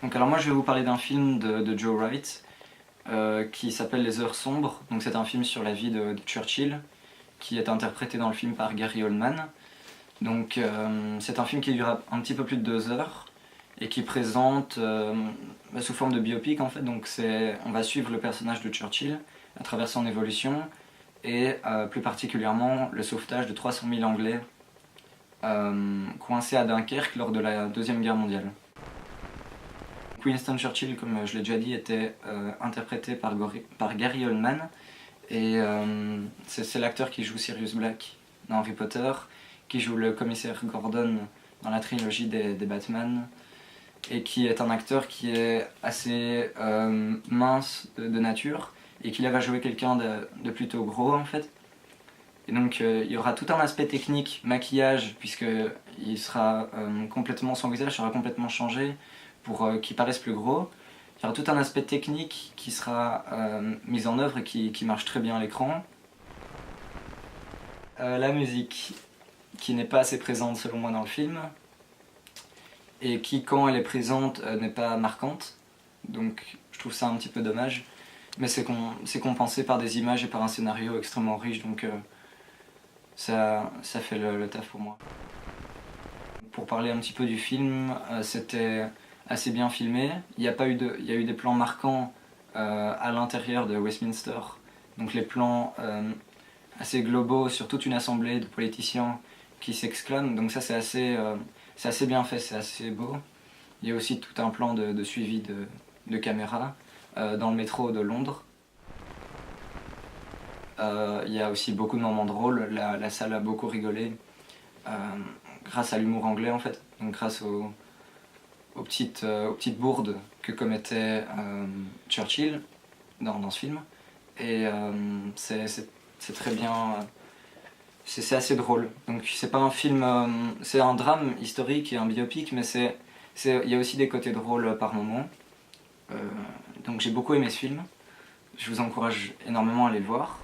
Donc alors moi je vais vous parler d'un film de Joe Wright qui s'appelle Les Heures Sombres. Donc c'est un film sur la vie de Churchill qui est interprété dans le film par Gary Oldman. Donc c'est un film qui dure un petit peu plus de 2 heures et qui présente sous forme de biopic en fait. Donc on va suivre le personnage de Churchill à travers son évolution et plus particulièrement le sauvetage de 300 000 Anglais coincés à Dunkerque lors de la Deuxième Guerre mondiale. Winston Churchill, comme je l'ai déjà dit, était interprété par Gary Oldman et c'est l'acteur qui joue Sirius Black dans Harry Potter, qui joue le commissaire Gordon dans la trilogie des Batman et qui est un acteur qui est assez mince de nature et qui là va jouer quelqu'un de plutôt gros en fait. Et donc il y aura tout un aspect technique, maquillage, puisque son visage sera complètement changé pour qu'il paraisse plus gros. Il y aura tout un aspect technique qui sera mis en œuvre et qui marche très bien à l'écran. La musique, qui n'est pas assez présente selon moi dans le film, et qui quand elle est présente n'est pas marquante, donc je trouve ça un petit peu dommage, mais c'est compensé par des images et par un scénario extrêmement riche, donc ça fait le taf pour moi. Pour parler un petit peu du film, c'était assez bien filmé. Il y a eu des plans marquants à l'intérieur de Westminster, donc les plans assez globaux sur toute une assemblée de politiciens qui s'exclament, donc ça c'est assez bien fait, c'est assez beau. Il y a aussi tout un plan de suivi de caméra dans le métro de Londres. Il y a aussi beaucoup de moments drôles, la salle a beaucoup rigolé grâce à l'humour anglais en fait, donc grâce aux petites bourdes que commettait Churchill dans ce film. Et c'est très bien, c'est assez drôle. Donc c'est pas un film, c'est un drame historique et un biopic, mais il y a aussi des côtés drôles par moments. Donc j'ai beaucoup aimé ce film, je vous encourage énormément à aller le voir.